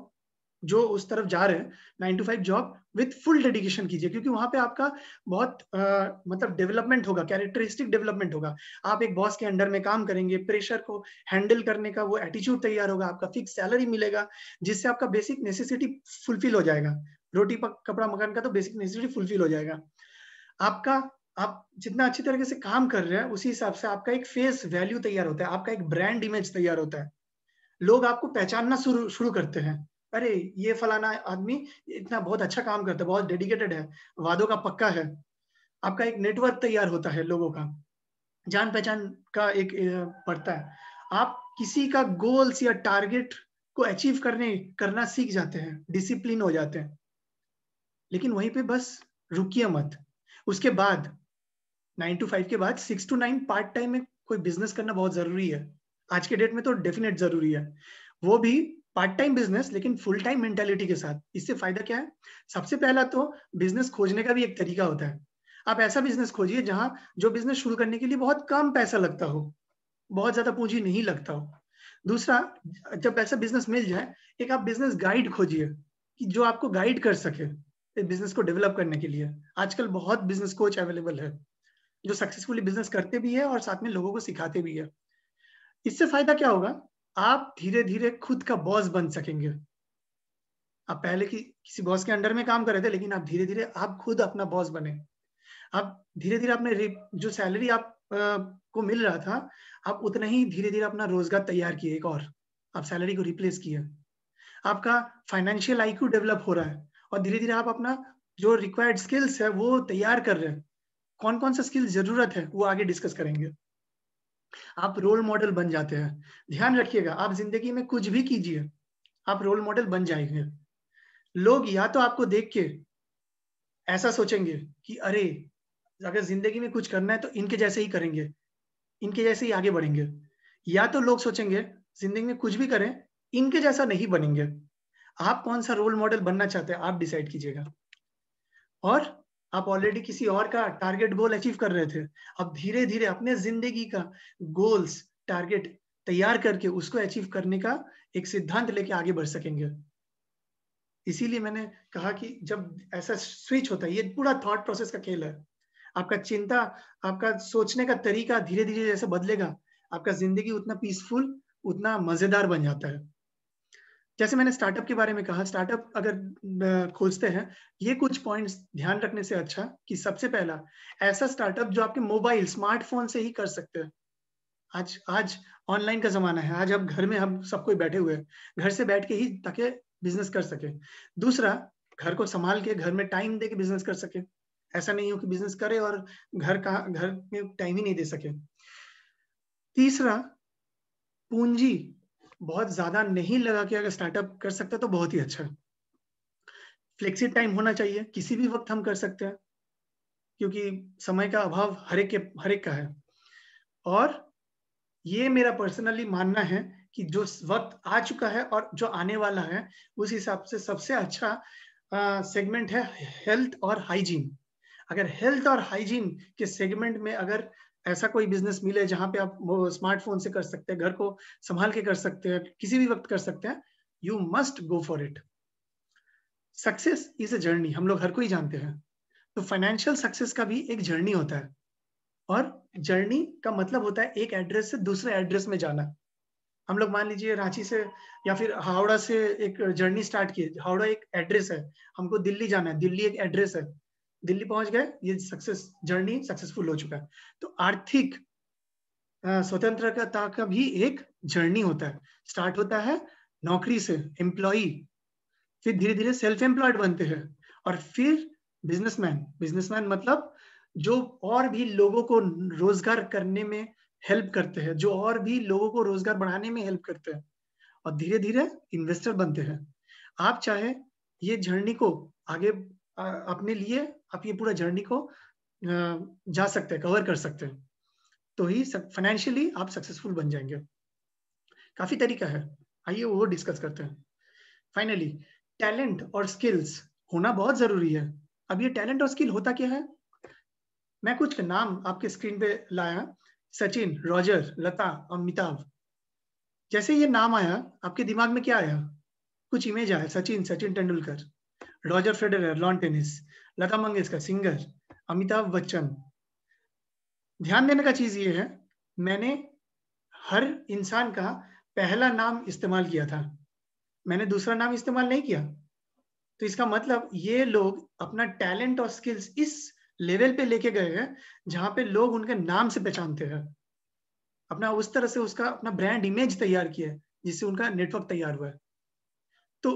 जो उस तरफ जा रहे हैं, 9 to 5 job with full dedication कीजिए, क्योंकि वहां पे आपका बहुत मतलब डेवलपमेंट होगा, कैरेक्टरिस्टिक डेवलपमेंट होगा। आप एक बॉस के अंडर में काम करेंगे, प्रेशर को हैंडल करने का वो एटीट्यूड तैयार होगा, आपका फिक्स सैलरी मिलेगा, जिससे आपका बेसिक नेसेसिटी फुलफिल हो जाएगा। रोटी कपड़ा मकान का तो बेसिक नेसेसिटी फुलफिल हो जाएगा आपका। आप जितना अच्छी तरीके से काम कर रहे हैं उसी हिसाब से आपका एक फेस वैल्यू तैयार होता है, आपका एक ब्रांड इमेज तैयार होता है। लोग आपको पहचानना शुरू शुरू करते हैं, अरे ये फलाना आदमी इतना बहुत अच्छा काम करता है, बहुत डेडिकेटेड है, वादों का पक्का है। आपका एक नेटवर्क तैयार होता है, लोगों का जान पहचान का एक बढ़ता है। आप किसी का गोल्स या टारगेट को अचीव करना सीख जाते हैं, डिसिप्लिन हो जाते हैं। लेकिन वहीं पे बस रुकिए मत, उसके बाद 9 to 5 के बाद 6 to 9 पार्ट टाइम में कोई बिजनेस करना बहुत जरूरी है। आज के डेट में तो डेफिनेट जरूरी है, वो भी पार्ट टाइम बिजनेस, लेकिन फुल टाइम मेंटेलिटी के साथ। इससे फायदा क्या है? सबसे पहला तो बिजनेस खोजने का भी एक तरीका होता है। आप ऐसा बिजनेस खोजिए जहां जो बिजनेस शुरू करने के लिए बहुत कम पैसा लगता हो, बहुत ज्यादा पूंजी नहीं लगता हो। दूसरा, जब ऐसा बिजनेस मिल जाए, एक आप बिजनेस गाइड खोजिए कि जो आपको गाइड कर सके बिजनेस को डेवलप करने के लिए। आजकल बहुत बिजनेस कोच अवेलेबल है जो सक्सेसफुली बिजनेस करते भी है और साथ में लोगों को सिखाते भी है। इससे फायदा क्या होगा? आप धीरे धीरे खुद का बॉस बन सकेंगे। आप पहले किसी बॉस के अंडर में काम कर रहे थे, लेकिन आप धीरे धीरे आप खुद अपना बॉस बने। आप धीरे धीरे अपने जो सैलरी आप को मिल रहा था, आप उतना ही धीरे धीरे अपना रोजगार तैयार किए, एक और आप सैलरी को रिप्लेस किए। आपका फाइनेंशियल आईक्यू डेवलप हो रहा है, और धीरे धीरे आप अपना जो रिक्वायर्ड स्किल्स है वो तैयार कर रहे हैं। कौन कौन सा स्किल्स जरूरत है वो आगे डिस्कस करेंगे। आप रोल मॉडल बन जाते हैं। ध्यान रखिएगा, आप जिंदगी में कुछ भी कीजिए, आप रोल मॉडल बन जाएंगे। लोग या तो आपको देख के ऐसा सोचेंगे कि अरे अगर जिंदगी में कुछ करना है तो इनके जैसे ही करेंगे, इनके जैसे ही आगे बढ़ेंगे, या तो लोग सोचेंगे जिंदगी में कुछ भी करें, इनके जैसा नहीं बनेंगे। आप कौन सा रोल मॉडल बनना चाहते हैं, आप डिसाइड कीजिएगा। और आप ऑलरेडी किसी और का टारगेट गोल अचीव कर रहे थे, अब धीरे धीरे अपने जिंदगी का गोल्स टारगेट तैयार करके उसको अचीव करने का एक सिद्धांत लेके आगे बढ़ सकेंगे। इसीलिए मैंने कहा कि जब ऐसा स्विच होता है, ये पूरा थॉट प्रोसेस का खेल है। आपका चिंता, आपका सोचने का तरीका धीरे धीरे जैसे बदलेगा, आपका जिंदगी उतना पीसफुल, उतना मजेदार बन जाता है। जैसे मैंने स्टार्टअप के बारे में कहा, स्टार्टअप अगर खोजते हैं, ये कुछ पॉइंट्स ध्यान रखने से अच्छा कि सबसे पहला ऐसा स्टार्टअप जो आपके मोबाइल स्मार्टफोन से ही कर सकते हैं। आज आज ऑनलाइन का जमाना है, आज अब घर में हम सब कोई बैठे हुए हैं, घर से बैठ के ही ताकि बिजनेस कर सके। दूसरा, घर को संभाल के, घर में टाइम दे के बिजनेस कर सके, ऐसा नहीं हो कि बिजनेस करे और घर में टाइम ही नहीं दे सके। तीसरा, पूंजी बहुत ज्यादा नहीं लगा के अगर स्टार्टअप कर सकते हैं तो बहुत ही अच्छा है। फ्लेक्सी टाइम होना चाहिए, किसी भी वक्त हम कर सकते हैं, क्योंकि समय का अभाव हर एक का है। और ये मेरा पर्सनली मानना है कि जो वक्त आ चुका है और जो आने वाला है, उस हिसाब से सबसे अच्छा सेगमेंट है हेल्थ और हाइजीन। अगर हेल्थ और हाइजीन के सेगमेंट में अगर ऐसा कोई बिजनेस मिले जहां पे आप स्मार्टफोन से कर सकते हैं, घर को संभाल के कर सकते हैं, किसी भी वक्त कर सकते हैं, you must go for it. Success is a journey, हम लोग हर कोई जानते हैं। तो फाइनेंशियल सक्सेस का भी एक जर्नी होता है, और जर्नी का मतलब होता है एक एड्रेस से दूसरे एड्रेस में जाना। हम लोग मान लीजिए रांची से या फिर हावड़ा से एक जर्नी स्टार्ट की, हावड़ा एक एड्रेस है, हमको दिल्ली जाना है, दिल्ली एक एड्रेस है, दिल्ली पहुंच गए, ये सक्सेस जर्नी सक्सेसफुल हो चुका है। तो आर्थिक स्वतंत्रता का भी एक जर्नी होता है, स्टार्ट होता है नौकरी से, एम्प्लॉई, फिर धीरे धीरे सेल्फ एम्प्लॉयड बनते हैं, और फिर बिजनेसमैन। बिजनेसमैन मतलब जो और भी लोगों को रोजगार करने में हेल्प करते हैं, जो और भी लोगों को रोजगार बढ़ाने में हेल्प करते हैं, और धीरे धीरे इन्वेस्टर बनते हैं। आप चाहे ये जर्नी को आगे अपने लिए, आप ये पूरा जर्नी को जा सकते हैं, कवर कर सकते हैं, तो ही फाइनेंशियली आप सक्सेसफुल बन जाएंगे। काफी तरीका है, आइए वो डिस्कस करते हैं। फाइनली, टैलेंट और स्किल्स होना बहुत जरूरी है। अब ये टैलेंट और स्किल होता क्या है, मैं कुछ नाम आपके स्क्रीन पे लाया। सचिन, रॉजर, लता, अमिताभ। जैसे ये नाम आया, आपके दिमाग में क्या आया? कुछ इमेज आया, Sachin, Sachin Tendulkar, Roger Federer, lawn tennis, Lata Mangeshkar, singer, Amitabh Bachchan. ध्यान देने का चीज ये है, मैंने हर इंसान का पहला नाम इस्तेमाल किया था, मैंने दूसरा नाम इस्तेमाल नहीं किया। तो इसका मतलब ये लोग अपना टैलेंट और स्किल्स इस लेवल पे लेके गए हैं जहां पे लोग उनके नाम से पहचानते हैं, अपना उस तरह से उसका अपना ब्रांड इमेज तैयार किया है, जिससे उनका नेटवर्क तैयार हुआ है। तो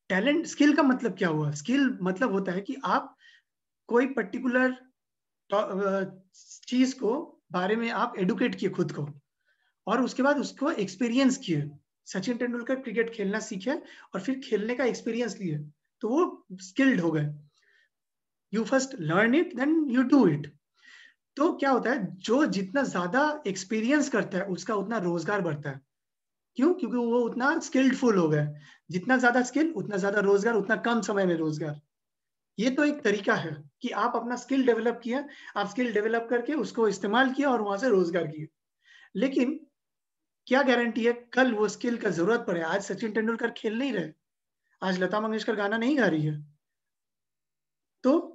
टैलेंट, स्किल का मतलब क्या हुआ? स्किल मतलब होता है कि आप कोई पर्टिकुलर चीज को बारे में आप एडुकेट किए खुद को, और उसके बाद उसको एक्सपीरियंस किए। सचिन तेंदुलकर क्रिकेट खेलना सीखे और फिर खेलने का एक्सपीरियंस लिए, तो वो स्किल्ड हो गए। You first learn it, then you do it. तो क्या होता है, जो जितना ज्यादा एक्सपीरियंस करता है उसका उतना रोजगार बढ़ता है। क्यों? क्योंकि वो उतना स्किल्डफुल हो गए। जितना ज्यादा स्किल उतना ज्यादा रोजगार, उतना कम समय में रोजगार। ये तो एक तरीका है कि आप अपना स्किल डेवलप किया, आप स्किल डेवलप करके उसको इस्तेमाल किया और वहां से रोजगार किया। लेकिन क्या गारंटी है कल वो स्किल का जरूरत पड़े? आज सचिन तेंदुलकर खेल नहीं रहे, आज लता मंगेशकर गाना नहीं गा रही है, तो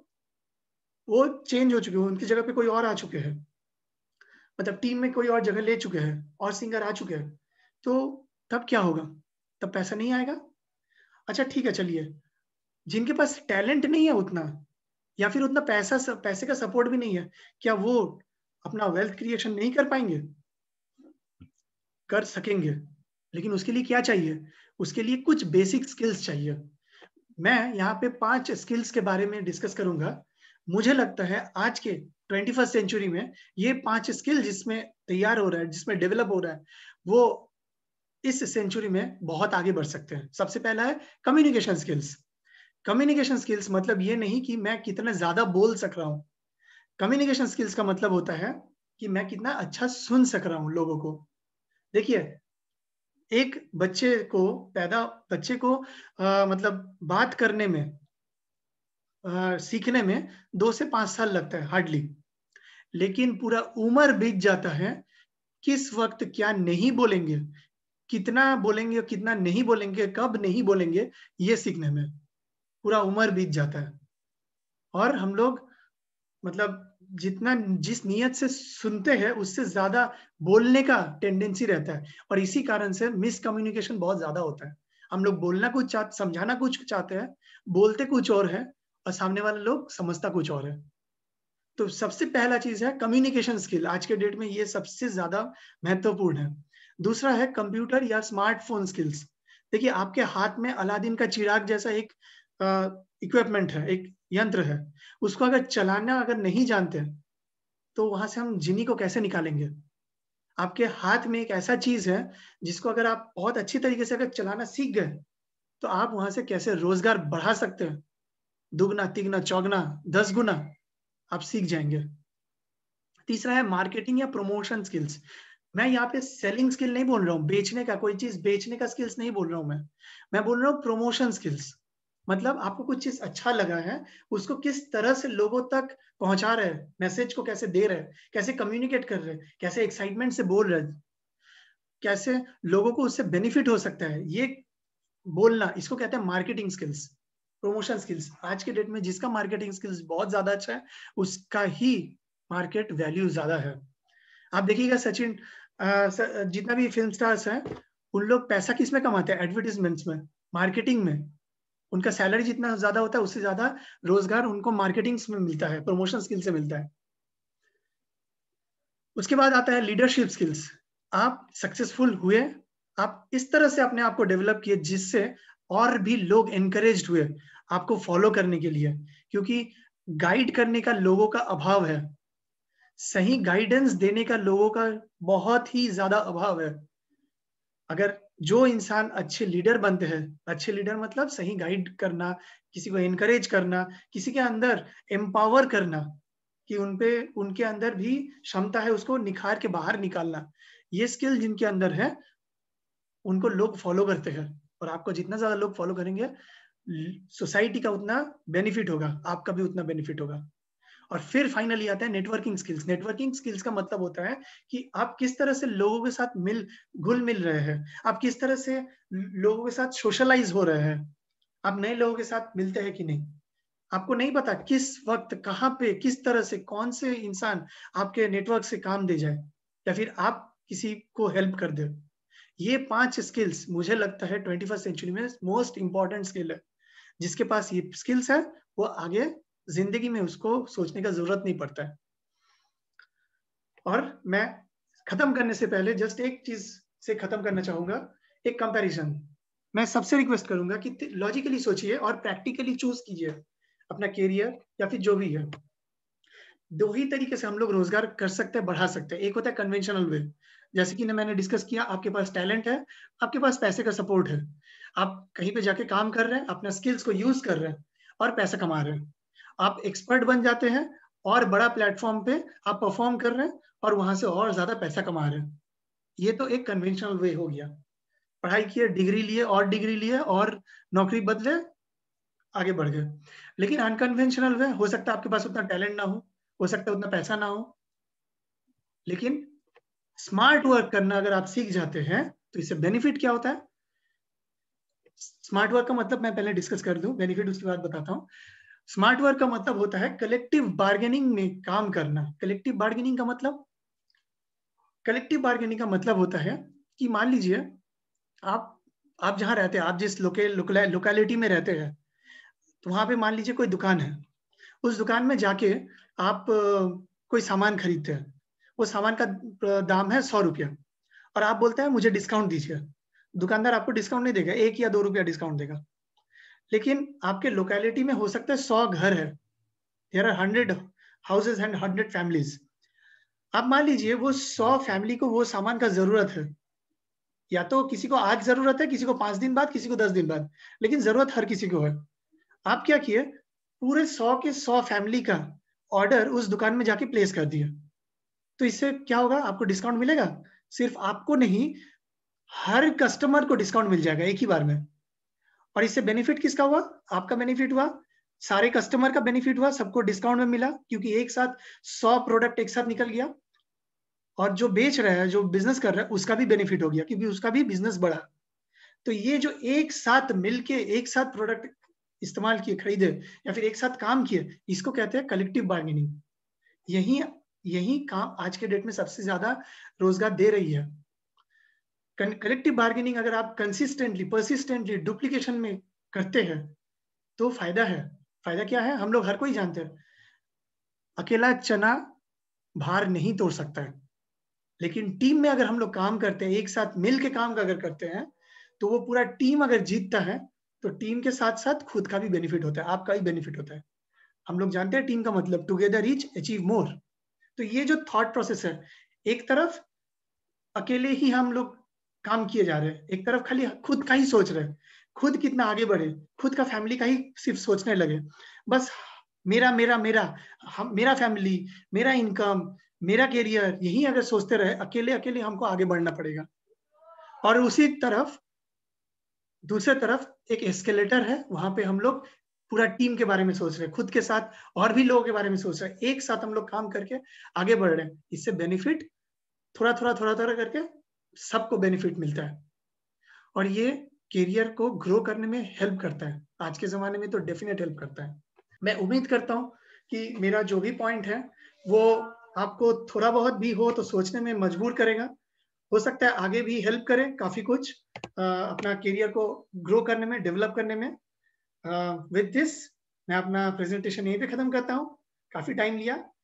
वो चेंज हो चुके हैं, उनकी जगह पे कोई और आ चुके हैं, मतलब टीम में कोई और जगह ले चुके हैं और सिंगर आ चुके हैं। तो तब क्या होगा? तब पैसा नहीं आएगा। अच्छा ठीक है, चलिए, जिनके पास टैलेंट नहीं है उतना, या फिर उतना पैसे का सपोर्ट भी नहीं है, क्या वो अपना वेल्थ क्रिएशन नहीं कर पाएंगे? कर सकेंगे, लेकिन उसके लिए क्या चाहिए? उसके लिए कुछ बेसिक स्किल्स चाहिए। मैं यहाँ पे 5 स्किल्स के बारे में डिस्कस करूंगा। मुझे लगता है आज के 21st सेंचुरी में ये 5 स्किल जिसमें तैयार हो रहा है, जिसमें डेवलप हो रहा है, वो इस सेंचुरी में बहुत आगे बढ़ सकते हैं। सबसे पहला है कम्युनिकेशन स्किल्स। कम्युनिकेशन स्किल्स मतलब ये नहीं कि मैं कितना ज्यादा बोल सक रहा हूँ। कम्युनिकेशन स्किल्स का मतलब होता है कि मैं कितना अच्छा सुन सक रहा हूँ लोगों को। देखिए, एक बच्चे को मतलब बात करने में, सीखने में 2 से 5 साल लगता है हार्डली, लेकिन पूरा उम्र बीत जाता है किस वक्त क्या नहीं बोलेंगे, कितना बोलेंगे और कितना नहीं बोलेंगे, कब नहीं बोलेंगे, ये सीखने में पूरा उम्र बीत जाता है। और हम लोग मतलब जितना जिस नियत से सुनते हैं उससे ज्यादा बोलने का टेंडेंसी रहता है, और इसी कारण से मिसकम्युनिकेशन बहुत ज्यादा होता है। हम लोग बोलना कुछ चाहते, समझाना कुछ चाहते हैं, बोलते कुछ और है, और सामने वाले लोग समझता कुछ और है। तो सबसे पहला चीज है कम्युनिकेशन स्किल, आज के डेट में ये सबसे ज्यादा महत्वपूर्ण है। दूसरा है कंप्यूटर या स्मार्टफोन स्किल्स। देखिए, आपके हाथ में अलादीन का चिराग जैसा एक इक्विपमेंट है, एक यंत्र है, उसको अगर चलाना अगर नहीं जानते तो वहां से हम जिनी को कैसे निकालेंगे? आपके हाथ में एक ऐसा चीज है जिसको अगर आप बहुत अच्छी तरीके से अगर चलाना सीख गए तो आप वहां से कैसे रोजगार बढ़ा सकते हैं, दुगना तिगना चौगना 10 गुना आप सीख जाएंगे। तीसरा है मार्केटिंग या प्रमोशन स्किल्स। मैं यहाँ पे सेलिंग स्किल नहीं बोल रहा हूँ, बेचने का, कोई चीज बेचने का स्किल्स नहीं बोल रहा हूँ मैं बोल रहा हूँ प्रमोशन स्किल्स। मतलब आपको कुछ चीज अच्छा लगा है, उसको किस तरह से लोगों तक पहुंचा रहे हैं, मैसेज को कैसे दे रहे हैं, कैसे कम्युनिकेट कर रहे हैं, कैसे एक्साइटमेंट से बोल रहे हैं, कैसे लोगों को उससे बेनिफिट हो सकता है, ये बोलना, इसको कहते हैं मार्केटिंग स्किल्स, प्रमोशन स्किल्स। आज के डेट में जिसका मार्केटिंग स्किल्स बहुत ज्यादा अच्छा है उसका ही मार्केट वैल्यू ज्यादा है। आप देखिएगा सचिन, जितना भी फिल्म स्टार्स हैं, उन लोग पैसा किस में कमाते हैं? एडवर्टीजमेंट्स में, मार्केटिंग में। उनका सैलरी जितना ज्यादा होता है उससे ज्यादा रोजगार उनको मार्केटिंग में मिलता है, प्रमोशन स्किल से मिलता है। उसके बाद आता है लीडरशिप स्किल्स। आप सक्सेसफुल हुए, आप इस तरह से अपने आप को डेवलप किए जिससे और भी लोग एनकरेज हुए आपको फॉलो करने के लिए, क्योंकि गाइड करने का लोगों का अभाव है, सही गाइडेंस देने का लोगों का बहुत ही ज्यादा अभाव है। अगर जो इंसान अच्छे लीडर बनते हैं, अच्छे लीडर मतलब सही गाइड करना, किसी को एनकरेज करना, किसी के अंदर एम्पावर करना कि उनपे उनके अंदर भी क्षमता है उसको निखार के बाहर निकालना, ये स्किल जिनके अंदर है उनको लोग फॉलो करते हैं। और आपको जितना ज्यादा लोग फॉलो करेंगे, सोसाइटी का उतना बेनिफिट होगा, आपका भी उतना बेनिफिट होगा। और फिर फाइनली आता है नेटवर्किंग स्किल्स। नेटवर्किंग स्किल्स का मतलब होता है कि आप किस तरह से लोगों के साथ घुल मिल रहे हैं, आप किस तरह से लोगों के साथ सोशलाइज हो रहे हैं, आप नए लोगों के साथ मिलते हैं कि नहीं। आपको नहीं पता किस वक्त कहाँ पे किस तरह से कौन से इंसान आपके नेटवर्क से काम दे जाए या फिर आप किसी को हेल्प कर दे। ये 5 स्किल्स मुझे लगता है 21st सेंचुरी में मोस्ट इंपॉर्टेंट स्किल है। जिसके पास ये स्किल्स है वो आगे जिंदगी में उसको सोचने का जरूरत नहीं पड़ता है। और मैं खत्म करने से पहले जस्ट एक चीज से खत्म करना चाहूंगा, एक कंपैरिजन। मैं सबसे रिक्वेस्ट करूंगा कि लॉजिकली सोचिए और प्रैक्टिकली चूज कीजिए अपना कैरियर या फिर जो भी है। दो ही तरीके से हम लोग रोजगार कर सकते हैं, बढ़ा सकते हैं। एक होता है कन्वेंशनल वे, जैसे कि मैंने डिस्कस किया, आपके पास टैलेंट है, आपके पास पैसे का सपोर्ट है, आप कहीं पे जाके काम कर रहे हैं, अपना स्किल्स को यूज कर रहे हैं और पैसा कमा रहे हैं, आप एक्सपर्ट बन जाते हैं और बड़ा प्लेटफॉर्म पे आप परफॉर्म कर रहे हैं और वहां से और ज्यादा पैसा कमा रहे हैं। ये तो एक कन्वेंशनल वे हो गया, पढ़ाई किए, डिग्री लिए और डिग्री लिए और नौकरी बदले, आगे बढ़ गए। लेकिन अनकन्वेंशनल वे हो सकता है आपके पास उतना टैलेंट ना हो सकता है उतना पैसा ना हो, लेकिन स्मार्ट वर्क करना अगर आप सीख जाते हैं तो इससे बेनिफिट क्या होता है। स्मार्ट वर्क का मतलब मैं पहले डिस्कस कर दूं, बेनिफिट उसके बाद बताता हूँ। स्मार्ट वर्क का मतलब होता है कलेक्टिव बार्गेनिंग में काम करना। कलेक्टिव बार्गेनिंग का मतलब होता है कि मान लीजिए आप आप जहाँ रहते हैं, आप जिस लोकेलिटी में रहते हैं, तो वहां पे मान लीजिए कोई दुकान है, उस दुकान में जाके आप कोई सामान खरीदते हैं, वो सामान का दाम है 100 रुपया, और आप बोलते हैं मुझे डिस्काउंट दीजिए। दुकानदार आपको डिस्काउंट नहीं देगा, 1 या 2 रुपया डिस्काउंट देगा। लेकिन आपके लोकेलिटी में हो सकता है 100 घर है, there are 100 houses and 100 families. आप मान लीजिए वो 100 फैमिली को वो सामान का जरूरत है, या तो किसी को आज जरूरत है, किसी को 5 दिन बाद, किसी को 10 दिन बाद, लेकिन जरूरत हर किसी को है। आप क्या किए, पूरे 100 के 100 फैमिली का ऑर्डर उस दुकान में जाके प्लेस कर दिए। तो इससे क्या होगा, आपको डिस्काउंट मिलेगा। सिर्फ आपको नहीं, हर कस्टमर को डिस्काउंट मिल जाएगा एक ही बार में। और इससे बेनिफिट किसका हुआ, आपका बेनिफिट हुआ, सारे कस्टमर का बेनिफिट हुआ, सबको डिस्काउंट में मिला, क्योंकि एक साथ 100 प्रोडक्ट एक साथ निकल गया। और जो बेच रहा है, जो बिजनेस कर रहा है, उसका भी बेनिफिट हो गया, क्योंकि उसका भी बिजनेस बढ़ा। तो ये जो एक साथ मिलके एक साथ प्रोडक्ट इस्तेमाल किए, खरीदे, या फिर एक साथ काम किए, इसको कहते हैं कलेक्टिव बार्गेनिंग। यही यही काम आज के डेट में सबसे ज्यादा रोजगार दे रही है। कलेक्टिव बार्गेनिंग अगर आप कंसिस्टेंटली परसिस्टेंटली डुप्लीकेशन में करते हैं तो फायदा है। फायदा क्या है, हम लोग हर कोई जानते हैं, अकेला चना भार नहीं तोड़ सकता है, लेकिन टीम में अगर हम लोग काम करते हैं, एक साथ मिल के काम अगर करते हैं, तो वो पूरा टीम अगर जीतता है तो टीम के साथ साथ खुद का भी बेनिफिट होता है, आपका भी बेनिफिट होता है। हम लोग जानते हैं टीम का मतलब टुगेदर रीच अचीव मोर। तो ये जो थॉट प्रोसेस है, एक तरफ अकेले ही हम लोग काम किए जा रहे हैं, एक तरफ खाली खुद का ही सोच रहे हैं, खुद कितना आगे बढ़े, खुद का फैमिली का ही सिर्फ सोचने लगे, बस मेरा मेरा मेरा, हम मेरा फैमिली, मेरा इनकम, मेरा करियर, यही अगर सोचते रहे अकेले अकेले, हमको आगे बढ़ना पड़ेगा। और उसी तरफ दूसरे तरफ एक एस्केलेटर है, वहां पे हम लोग पूरा टीम के बारे में सोच रहे हैं, खुद के साथ और भी लोगों के बारे में सोच रहे हैं, एक साथ हम लोग काम करके आगे बढ़ रहे हैं। इससे बेनिफिट थोड़ा थोड़ा थोड़ा थोड़ा करके सबको बेनिफिट मिलता है, और ये करियर को ग्रो करने में हेल्प करता है। आज के जमाने में तो डेफिनेट हेल्प करता है। मैं उम्मीद करता हूँ कि मेरा जो भी पॉइंट है वो आपको थोड़ा बहुत भी हो तो सोचने में मजबूर करेगा, हो सकता है आगे भी हेल्प करे काफी कुछ अपना करियर को ग्रो करने में, डेवलप करने में। विद दिस मैं अपना प्रेजेंटेशन यहीं पे खत्म करता हूँ, काफी टाइम लिया।